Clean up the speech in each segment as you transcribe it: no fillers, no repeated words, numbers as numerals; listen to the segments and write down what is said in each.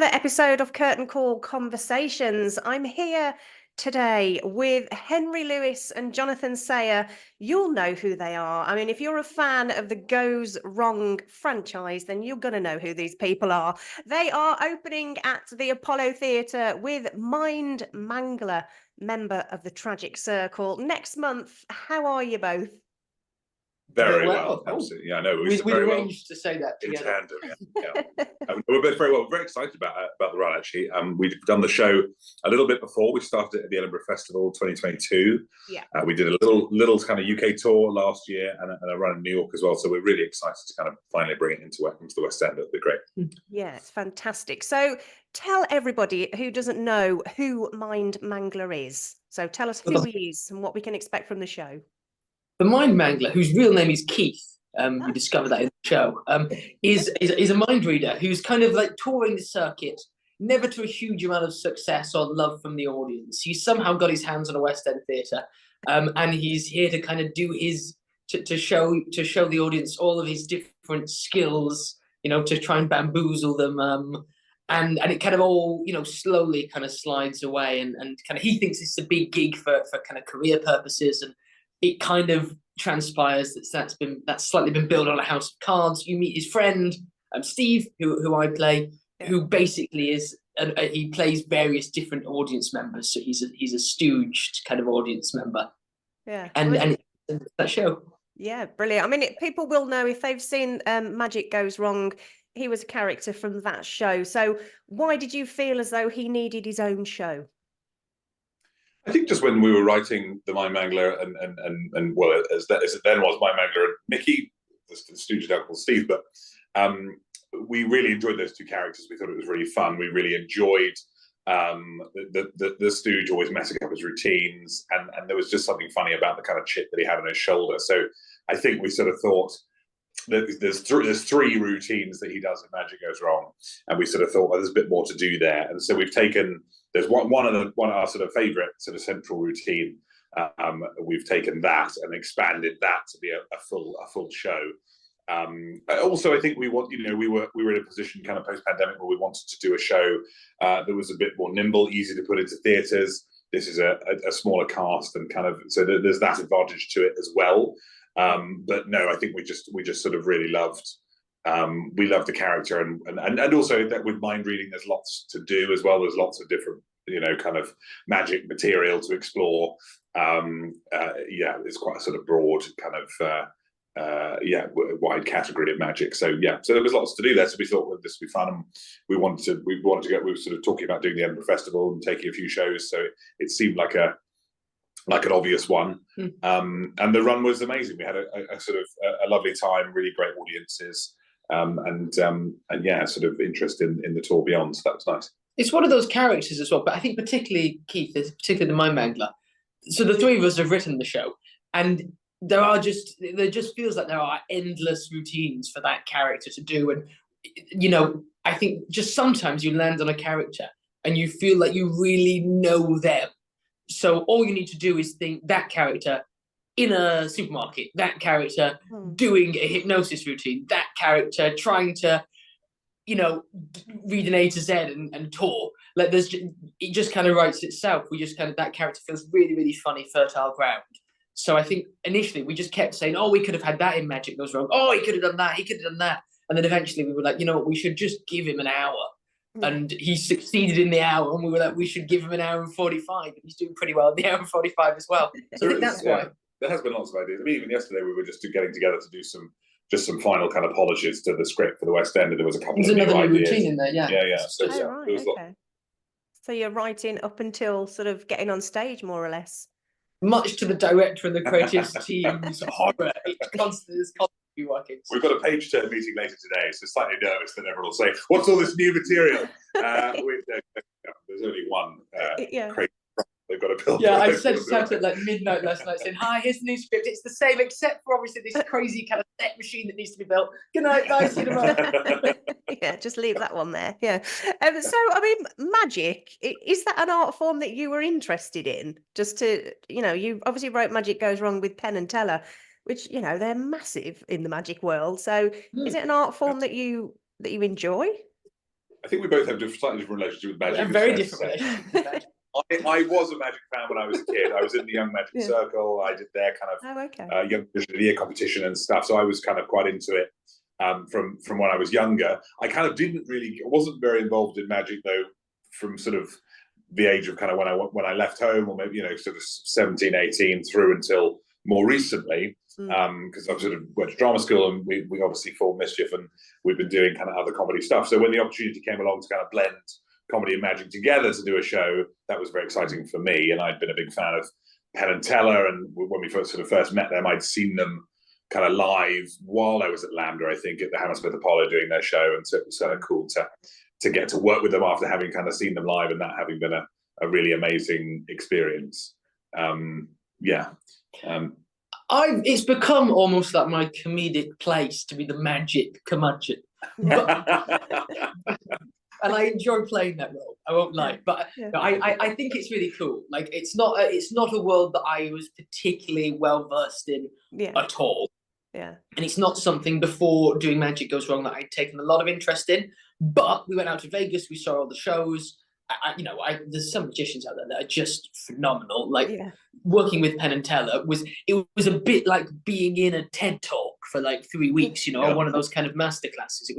another episode of Curtain Call Conversations. I'm here today with Henry Lewis and Jonathan Sayer. You'll know who they are. I mean, if you're a fan of the Goes Wrong franchise, then you're going to know who these people are. They are opening at the Apollo Theatre with Mind Mangler, member of the Tragic Circle, next month. How are you both? Very well. Absolutely. Yeah, I know. We arranged to say that in together. tandem. Yeah. We're both very well. We're very excited about the run, actually. We've done the show a little bit before. We started it at the Edinburgh Festival 2022. Yeah. We did a little kind of UK tour last year and a run in New York as well. So we're really excited to kind of finally bring it into the West End. It'll be great. Yeah, it's fantastic. So tell everybody who doesn't know who Mind Mangler is. So tell us who he is and what we can expect from the show. The Mind Mangler, whose real name is Keith, we discovered that in the show, is a mind reader who's kind of like touring the circuit, never to a huge amount of success or love from the audience. He's somehow got his hands on a West End theatre, and he's here to kind of do to show the audience all of his different skills, to try and bamboozle them. And it kind of all, slowly kind of slides away, and kind of he thinks it's a big gig for kind of career purposes, and it kind of transpires that's slightly been built on a house of cards. You meet his friend, Steve, who I play, who basically is he plays various different audience members. So he's a stooged kind of audience member. Yeah, and that show. Yeah, brilliant. I mean, people will know if they've seen Magic Goes Wrong. He was a character from that show. So why did you feel as though he needed his own show? I think just when we were writing the Mind Mangler and well, as it then was Mind Mangler and Mickey, the stooge uncle Steve, but we really enjoyed those two characters. We thought it was really fun. We really enjoyed the stooge always messing up his routines, and there was just something funny about the kind of chip that he had on his shoulder. So I think we sort of thought that there's three routines that he does in Magic Goes Wrong, and we sort of thought, well, there's a bit more to do there, and so we've taken. There's one of our sort of favourite sort of central routine. We've taken that and expanded that to be a full show. Also, I think we were in a position kind of post-pandemic where we wanted to do a show that was a bit more nimble, easy to put into theatres. This is a smaller cast, and kind of so there's that advantage to it as well. But no, I think we just sort of really loved. We love the character, and also that with mind reading, there's lots to do as well. There's lots of different, kind of magic material to explore. It's quite a sort of broad kind of, wide category of magic. So there was lots to do there. So we thought, well, this would be fun, and we wanted to go. We were sort of talking about doing the Edinburgh Festival and taking a few shows. So it seemed like an obvious one. And the run was amazing. We had a sort of a lovely time, really great audiences. And sort of interest in the tour beyond. So that was nice. It's one of those characters as well, but I think particularly Keith, particularly the Mind Mangler. So the three of us have written the show, and there just feels like there are endless routines for that character to do. And I think just sometimes you land on a character and you feel like you really know them. So all you need to do is think that character in a supermarket, that character doing a hypnosis routine, that character trying to, read an A to Z and tour. Like it just kind of writes itself. That character feels really, really funny, fertile ground. So I think initially we just kept saying, oh, we could have had that in Magic Goes Wrong. Oh, he could have done that. He could have done that. And then eventually we were like, we should just give him an hour. And he succeeded in the hour, and we were like, we should give him an hour and 45. And he's doing pretty well in the hour and 45 as well. So I think that's why. There has been lots of ideas. I mean, even yesterday we were just getting together to do some final kind of polishes to the script for the West End, and there was a couple of new another ideas. routine in there, yeah. Yeah. So, right, okay. So you're writing up until sort of getting on stage, more or less. Much to the director and the creative team's horror, it's constantly working. We've got a page turn meeting later today, so slightly nervous that everyone will say, "What's all this new material?" There's only one crazy. They've got to build. Yeah, I said something at like midnight last night saying, "Hi, here's the new script. It's the same except for obviously this crazy kind of set machine that needs to be built. Good night, bye, see you tomorrow." Yeah, just leave that one there. Yeah. So, I mean, magic, is that an art form that you were interested in? Just to, you obviously wrote Magic Goes Wrong with Penn and Teller, which, they're massive in the magic world. So is it an art form that you enjoy? I think we both have slightly different relationship with magic. And very different relationship with magic. I was a magic fan when I was a kid. I was in the Young Magic Circle. I did their kind of Young Magician of the Year competition and stuff. So I was kind of quite into it from when I was younger. I kind of wasn't very involved in magic though, from sort of the age of kind of when I left home, or maybe sort of 17, 18 through until more recently. Because I've sort of went to drama school, and we obviously formed Mischief, and we've been doing kind of other comedy stuff. So when the opportunity came along to kind of blend comedy and magic together to do a show, that was very exciting for me. And I'd been a big fan of Penn and Teller, and when we first met them, I'd seen them kind of live while I was at Lambda, I think, at the Hammersmith Apollo doing their show, and so it was kind of cool to get to work with them after having kind of seen them live, and that having been a really amazing experience. It's become almost like my comedic place to be the magic curmudgeon. And I enjoy playing that role, I won't lie. But I think it's really cool. Like, it's not a world that I was particularly well versed in at all. Yeah. And it's not something before doing Magic Goes Wrong that I'd taken a lot of interest in. But we went out to Vegas, we saw all the shows. There's some magicians out there that are just phenomenal. Like working with Penn and Teller was a bit like being in a TED talk for like 3 weeks, or one of those kind of masterclasses.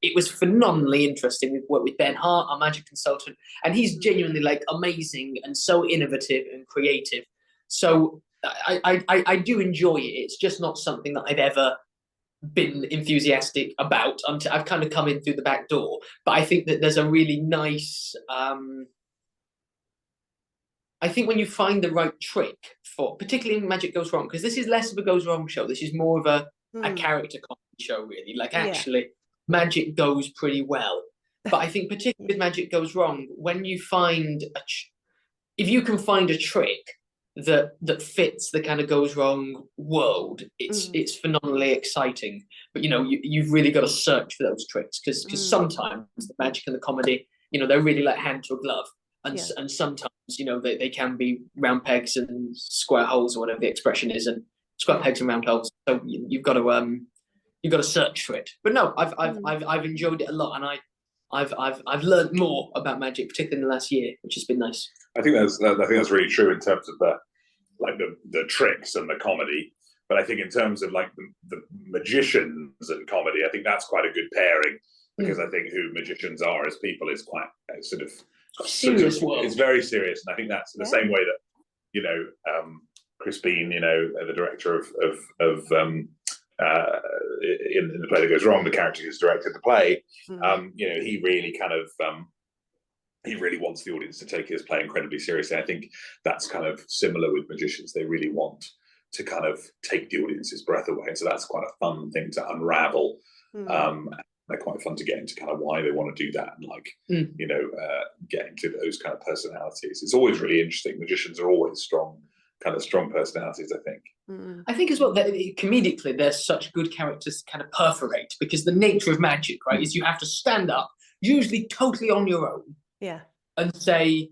It was phenomenally interesting. We've worked with Ben Hart, our magic consultant, and he's genuinely like amazing and so innovative and creative. So I do enjoy it. It's just not something that I've ever been enthusiastic about until I've kind of come in through the back door. But I think that there's a really nice I think when you find the right trick for, particularly in Magic Goes Wrong, because this is less of a goes wrong show, this is more of a character comedy show, really. Like, actually magic goes pretty well. But I think particularly with Magic Goes Wrong, when you find if you can find a trick that fits the kind of goes wrong world, it's phenomenally exciting. But you've really got to search for those tricks, because sometimes the magic and the comedy, they're really like hand to a glove, and sometimes they can be round pegs and square holes, or whatever the expression is, and square pegs and round holes. So you've got to search for it. But no, I've enjoyed it a lot, and I've learned more about magic, particularly in the last year, which has been nice. I think that's really true in terms of the tricks and the comedy. But I think in terms of like the magicians and comedy, I think that's quite a good pairing, because I think who magicians are as people is quite sort of serious world. It's very serious, and I think that's the same way that Chris Bean, the director of in the play that goes wrong, the character who's directed the play, he really kind of he really wants the audience to take his play incredibly seriously. I think that's kind of similar with magicians. They really want to kind of take the audience's breath away, and so that's quite a fun thing to unravel. They're quite fun to get into kind of why they want to do that, and get into those kind of personalities. It's always really interesting. Magicians are always strong personalities, I think. I think as well that comedically they're such good characters to kind of perforate, because the nature of magic, right, is you have to stand up, usually totally on your own, and say,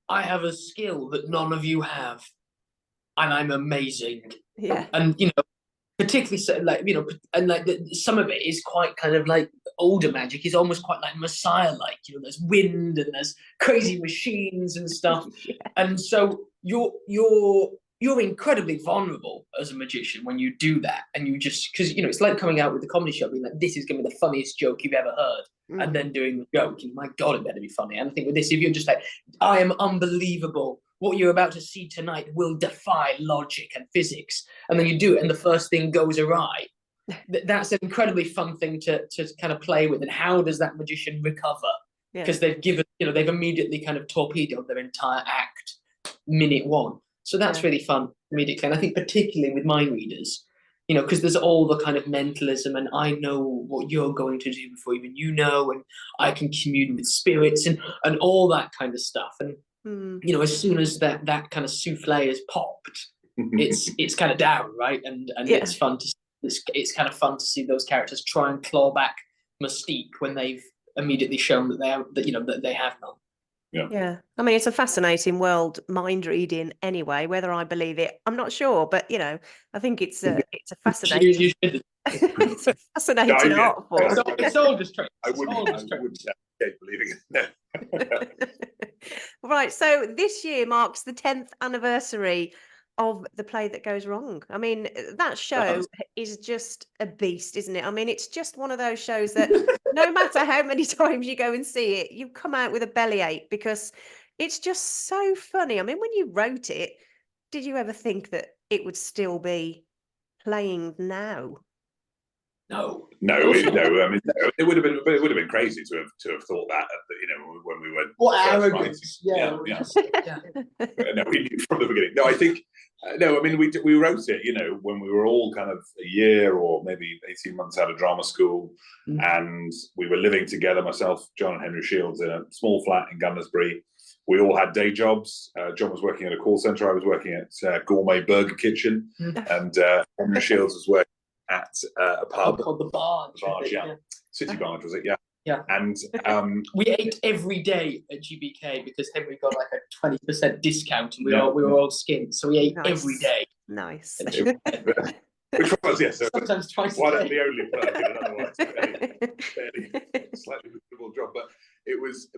I have a skill that none of you have, and I'm amazing. And particularly so, some of it is quite kind of like older magic is almost quite like Messiah-like. There's wind and there's crazy machines and stuff, and so you're incredibly vulnerable as a magician when you do that, and you just, because it's like coming out with the comedy show being like, this is going to be the funniest joke you've ever heard, and then doing the joke, my God, it better be funny. And I think with this, if you're just like, I am unbelievable, what you're about to see tonight will defy logic and physics, and then you do it and the first thing goes awry, that's an incredibly fun thing to kind of play with. And how does that magician recover? Because they've given, they've immediately kind of torpedoed their entire act minute one. So that's really fun comedically. And I think particularly with mind readers, because there's all the kind of mentalism, and I know what you're going to do before even and I can commune with spirits and all that kind of stuff. And as soon as that kind of souffle is popped, it's kind of down, right? And it's fun to it's kind of fun to see those characters try and claw back mystique when they've immediately shown that they have none. Yeah. I mean, it's a fascinating world, mind reading anyway. Whether I believe it, I'm not sure, but I think it's a fascinating You should. it's a fascinating No, yeah. art form. It's all just tricks. I wouldn't believing it. No. Right. So this year marks the 10th anniversary of The Play That Goes Wrong. I mean, that show is just a beast, isn't it? I mean, it's just one of those shows that no matter how many times you go and see it, you come out with a bellyache because it's just so funny. I mean, when you wrote it, did you ever think that it would still be playing now? No. No, I mean, no, it would have been, but it would have been crazy to have thought that, when we were What first arrogance! writing. Yeah. No, we knew from the beginning. No, I think, no, I mean, we wrote it, when we were all kind of a year or maybe 18 months out of drama school, and we were living together, myself, John and Henry Shields, in a small flat in Gunnersbury. We all had day jobs. John was working at a call centre. I was working at Gourmet Burger Kitchen, and Henry Shields was working at a pub called the Barge. yeah. City Barge, was it? Yeah. Yeah. And we ate every day at GBK because Henry got like a 20% discount, and we were all skint, so we ate every day. Nice. Which was, so sometimes twice one a of day. the only perk in an otherwise fairly slightly miserable job. But it was,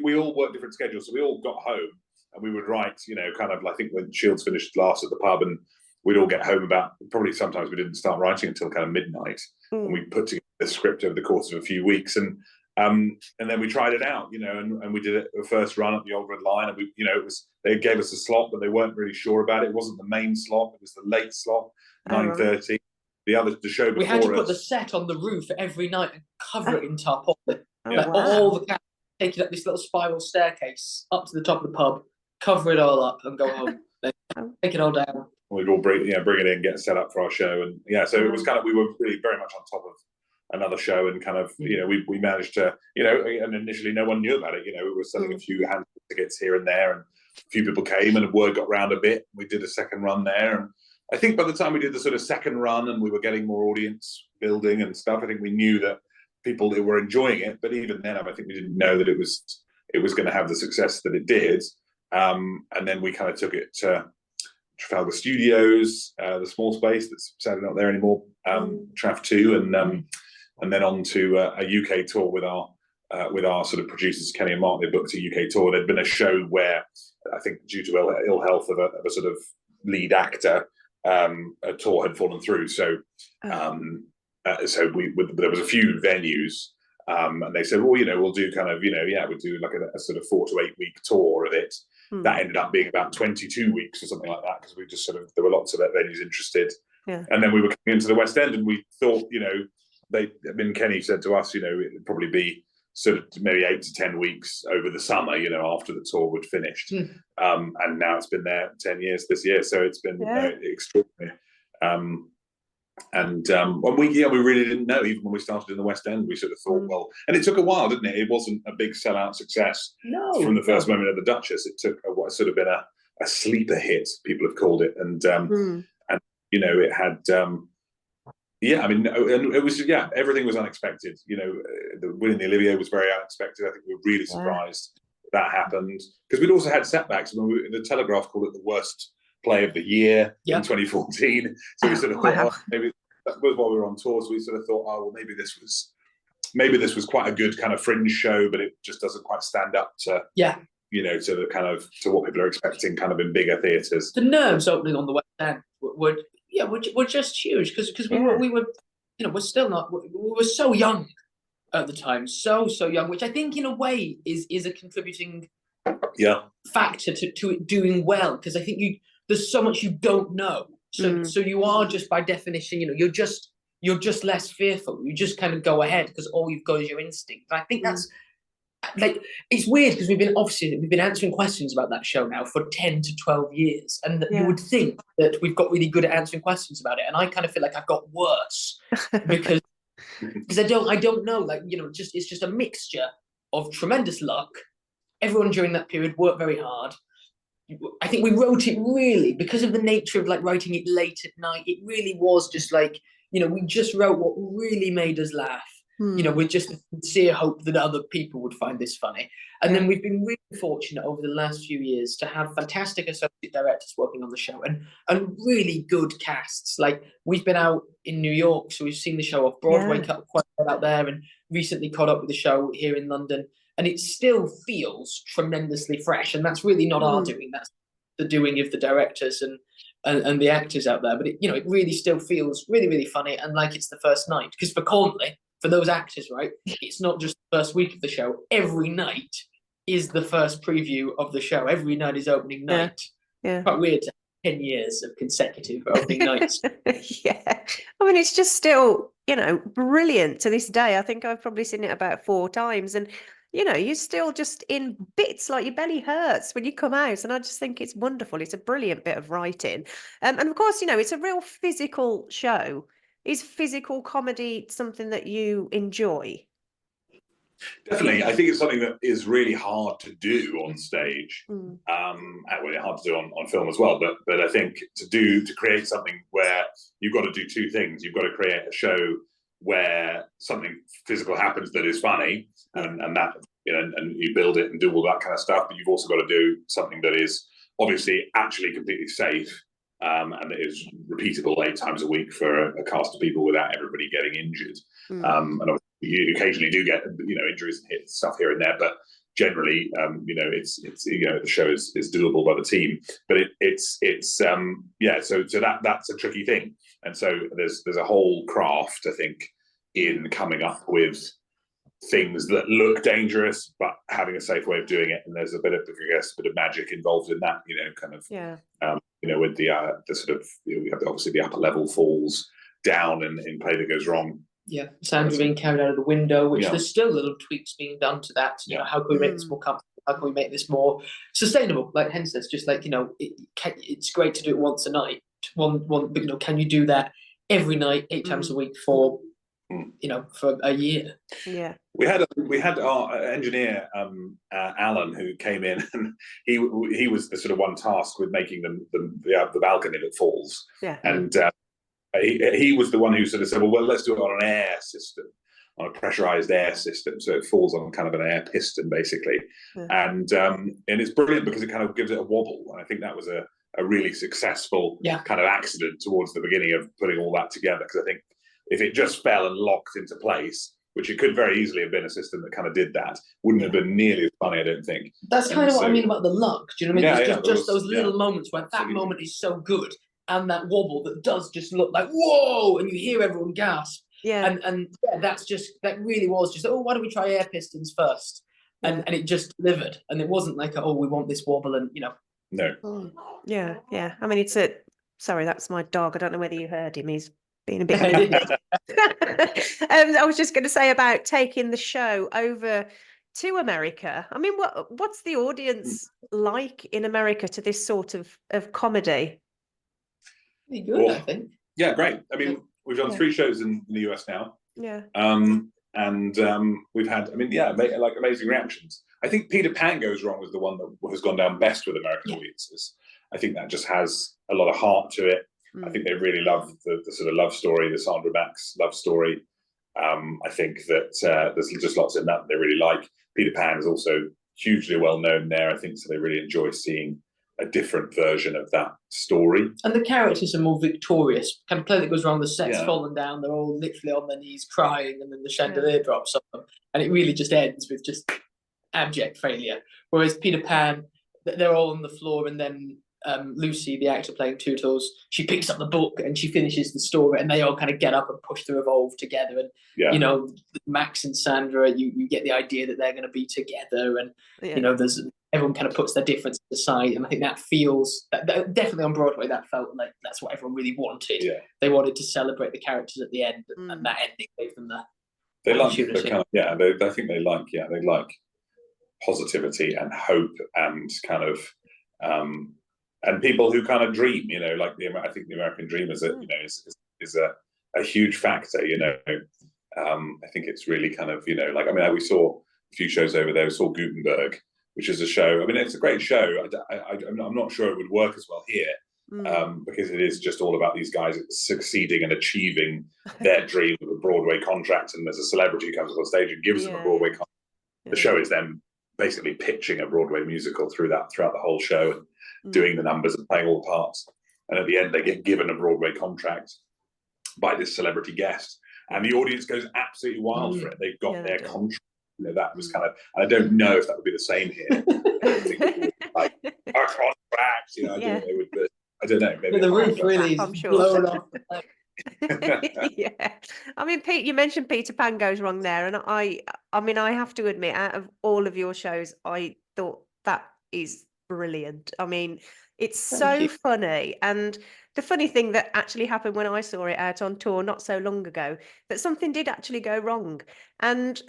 we all worked different schedules, so we all got home and we would write, kind of, I think when Shields finished last at the pub, and we'd all get home about, probably sometimes we didn't start writing until kind of midnight, and we put together the script over the course of a few weeks, and then we tried it out, and we did it the first run at the Old Red Lion, and they gave us a slot, but they weren't really sure about it. It wasn't the main slot; it was the late slot, 9:30. The show before we had to put us, the set on the roof every night and cover it in tarpaulin. Yeah. All the cast taking up this little spiral staircase up to the top of the pub, cover it all up, and go home. Then take it all down. We'd all bring it in, get set up for our show, and so it was kind of, we were really very much on top of another show, and kind of we managed to and initially no one knew about it. We were selling a few hand tickets here and there, and a few people came, and word got round a bit. We did a second run there, and I think by the time we did the sort of second run and we were getting more audience building and stuff, I think we knew that people were enjoying it. But even then, I think we didn't know that it was going to have the success that it did. And then we kind of took it to Trafalgar Studios, the small space that's sadly not there anymore, Traff 2, and then on to a UK tour with our sort of producers, Kenny and Mark. They booked a UK tour. There'd been a show where I think due to ill health of a sort of lead actor, a tour had fallen through. So there was a few venues, and they said, well, we'll do kind of, we'll do like a sort of 4 to 8 week tour of it. That ended up being about 22 weeks or something like that, because we just there were lots of venues interested. Yeah. And then we were coming into the West End, and we thought, Kenny said to us, it'd probably be sort of maybe 8 to 10 weeks over the summer, after the tour would finished. And now it's been there 10 years this year, so it's been extraordinary. And we really didn't know, even when we started in the West End. We sort of thought, well, and it took a while, didn't it? It wasn't a big sellout success from the first moment of the Duchess. It took what's sort of been a sleeper hit, people have called it, and it had. And it was everything was unexpected. Winning the Olivier was very unexpected. I think we were really surprised that happened, because we'd also had setbacks. When the Telegraph called it the worst play of the year in 2014. So we sort of thought, maybe that was while we were on tour. So we sort of thought, well, maybe this was quite a good kind of fringe show, but it just doesn't quite stand up to to the kind of to what people are expecting, kind of in bigger theatres. The nerves opening on the West End were just huge, because we were we're still not, we were so young at the time, so young, which I think in a way is a contributing factor to it doing well, because I think there's so much you don't know, so you are just by definition, you're just less fearful. You just kind of go ahead because all you've got is your instinct. And I think that's like, it's weird because we've been answering questions about that show now for 10 to 12 years, and you would think that we've got really good at answering questions about it, and I kind of feel like I've got worse because I don't know, it's just a mixture of tremendous luck. Everyone during that period worked very hard. I think we wrote it really, because of the nature of writing it late at night, it really was just we just wrote what really made us laugh. you know, with just the sincere hope that other people would find this funny. And then we've been really fortunate over the last few years to have fantastic associate directors working on the show, and really good casts. Like, we've been out in New York, so we've seen the show off Broadway, cut quite a bit out there, and recently caught up with the show here in London. And it still feels tremendously fresh, and that's really not our doing. That's the doing of the directors and the actors out there. But it, you know, it really still feels really, really funny, and like it's the first night. Because for Corntley, for those actors, right, it's not just the first week of the show. Every night is the first preview of the show. Every night is opening night. Yeah. Quite weird to have 10 years of consecutive opening nights. Yeah. I mean, it's just still, you know, brilliant to this day. I think I've probably seen it about 4 times. And, you know, you're still just in bits, like your belly hurts when you come out. And I just think it's wonderful. It's a brilliant bit of writing. And of course, you know, it's a real physical show. Is physical comedy something that you enjoy? Definitely, I think it's something that is really hard to do on stage. Well, hard to do on film as well. But I think to create something where you've got to do 2 things. You've got to create a show where something physical happens that is funny, and that, you know, and you build it and do all that kind of stuff. But you've also got to do something that is obviously actually completely safe, and that is repeatable 8 times a week for a cast of people without everybody getting injured. And obviously you occasionally do get, you know, injuries and hit stuff here and there, but generally, you know, it's you know, the show is doable by the team. But so that's a tricky thing. And so there's a whole craft, I think, in coming up with things that look dangerous but having a safe way of doing it. And there's a bit of, I guess, a bit of magic involved in that, you know, kind of you know, with the sort of, you know, we have obviously the upper level falls down in Play That Goes Wrong. Yeah, Sandra being carried out of the window, which there's still little tweaks being done to that. You know, how can we make this more comfortable? How can we make this more sustainable? Like Hen says, just like, you know, it's great to do it once a night. But, you know, can you do that every night, 8 times a week for, you know, for a year? Yeah. We had our engineer Alan, who came in, and he was the sort of one tasked with making the balcony that falls. Yeah. And he was the one who sort of said, well, let's do it on an air system, on a pressurized air system, so it falls on kind of an air piston, basically. And it's brilliant because it kind of gives it a wobble. And I think that was a really successful kind of accident towards the beginning of putting all that together. Because I think if it just fell and locked into place, which it could very easily have been a system that kind of did that, wouldn't have been nearly as funny, I don't think. That's kind of what I mean about the luck. Do you know what I mean? Just those little moments where that moment is so good, and that wobble that does just look like, whoa, and you hear everyone gasp. Yeah. And that really was just, why don't we try air pistons first? And it just delivered. And it wasn't like, we want this wobble, and, you know. No. Yeah. I mean, sorry, that's my dog. I don't know whether you heard him. He's being a bit. I was just going to say about taking the show over to America. I mean, what's the audience like in America to this sort of comedy? Pretty good, I think. Yeah, great. I mean, we've done 3 shows in the US now. Yeah. And we've had, like amazing reactions. I think Peter Pan Goes Wrong was the one that has gone down best with American audiences. I think that just has a lot of heart to it. I think they really love the sort of love story, the Sandra Max love story. I think that there's just lots in that they really like. Peter Pan is also hugely well known there, I think, so they really enjoy seeing a different version of that story. And the characters are more victorious. Kind of Play That Goes Wrong, the set's fallen down, they're all literally on their knees crying, and then the chandelier drops on them. And it really just ends with just abject failure. Whereas Peter Pan, they're all on the floor, and then Lucy, the actor playing Tootles, she picks up the book and she finishes the story, and they all kind of get up and push the revolve together. And you know, Max and Sandra, you get the idea that they're going to be together, and you know, everyone kind of puts their difference aside, and I think that feels that definitely on Broadway that felt like that's what everyone really wanted. They wanted to celebrate the characters at the end, and that ending gave them they like the kind of, I think they like positivity and hope, and kind of and people who kind of dream, you know, like I think the American dream is a huge factor, you know. I think it's really kind of, you know, like, I mean, we saw a few shows over there. We saw Gutenberg, which is a show. I mean, it's a great show. I'm not sure it would work as well here, because it is just all about these guys succeeding and achieving their dream of a Broadway contract. And there's a celebrity who comes on stage and gives them a Broadway contract. The show is them basically pitching a Broadway musical throughout the whole show, and doing the numbers and playing all the parts. And at the end, they get given a Broadway contract by this celebrity guest, and the audience goes absolutely wild for it. They've got their contract. You know, that was kind of, and I don't know if that would be the same here. I think it would be like a contract, you know. I don't know. Maybe the roof really is blown off. Yeah, I mean, Pete, you mentioned Peter Pan Goes Wrong there, and I mean, I have to admit, out of all of your shows, I thought that is brilliant. I mean, it's so funny, and the funny thing that actually happened when I saw it out on tour not so long ago, that something did actually go wrong, and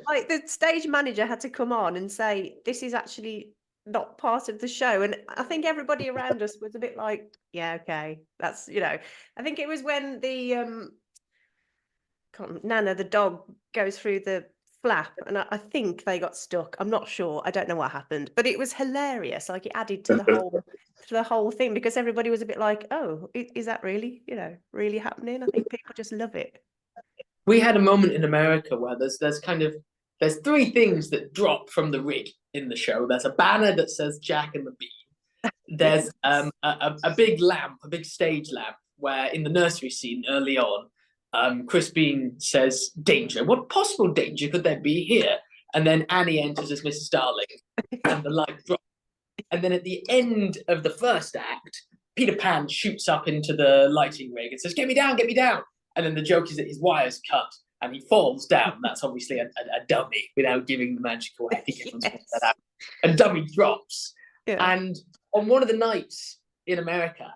like the stage manager had to come on and say, "This is actually not part of the show," and I think everybody around us was a bit like, yeah, okay, that's, you know, I think it was when the Nana the dog goes through the flap, and I think they got stuck. I'm not sure, I don't know what happened, but it was hilarious. Like, it added to the whole thing, because everybody was a bit like, oh, is that really, you know, really happening? I think people just love it. We had a moment in America where there's three things that drop from the rig in the show. There's a banner that says Jack and the Bean. There's a big lamp, a big stage lamp, where in the nursery scene early on, Chris Bean says, "Danger. What possible danger could there be here?" And then Annie enters as Mrs. Darling, and the light drops. And then at the end of the first act, Peter Pan shoots up into the lighting rig and says, "Get me down, get me down." And then the joke is that his wire's cut and he falls down. That's obviously a dummy, without giving the magic away. I think everyone's pointed that out. A dummy drops. Yeah. And on one of the nights in America,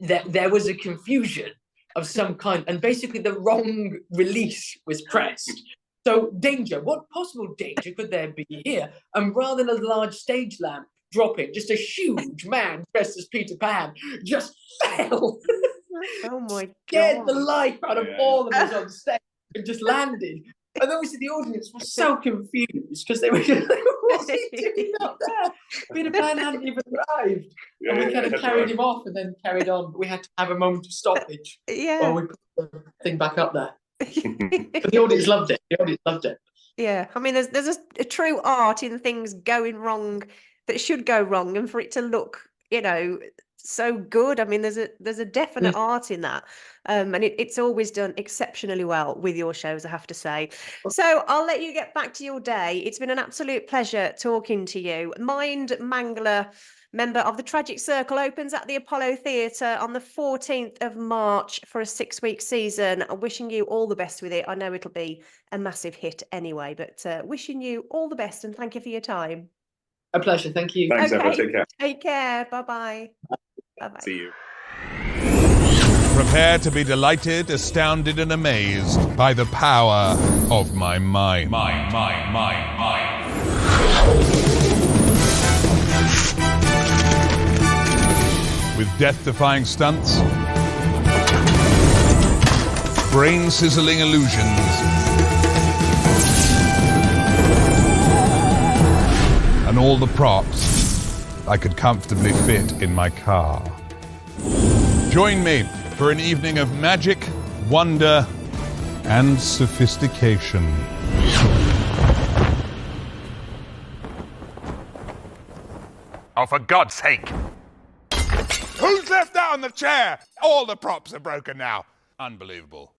there was a confusion of some kind, and basically the wrong release was pressed. So, danger, what possible danger could there be here? And rather than a large stage lamp dropping, just a huge man dressed as Peter Pan just fell. Oh my God. Scared the life out of all of us on stage and just landed. And obviously the audience was so confused, because they were what's he doing up there? Peter Pan hadn't even arrived. And we kind of carried him off and then carried on. But we had to have a moment of stoppage while we put the thing back up there. But the audience loved it. The audience loved it. Yeah, I mean, there's a true art in things going wrong that should go wrong, and for it to look, you know, so good. I mean, there's a definite art in that, and it's always done exceptionally well with your shows, I have to say. So I'll let you get back to your day. It's been an absolute pleasure talking to you. Mind Mangler, member of the Tragic Circle, opens at the Apollo Theatre on the 14th of March for a 6-week season. I'm wishing you all the best with it. I know it'll be a massive hit anyway, but wishing you all the best, and thank you for your time. A pleasure. Thank you. Thanks, Emma. Take care. Take care. Bye-bye. Bye-bye. See you. Prepare to be delighted, astounded, and amazed by the power of my mind. With death-defying stunts, brain-sizzling illusions, and all the props I could comfortably fit in my car. Join me for an evening of magic, wonder, and sophistication. Oh, for God's sake! Who's left out on the chair? All the props are broken now. Unbelievable.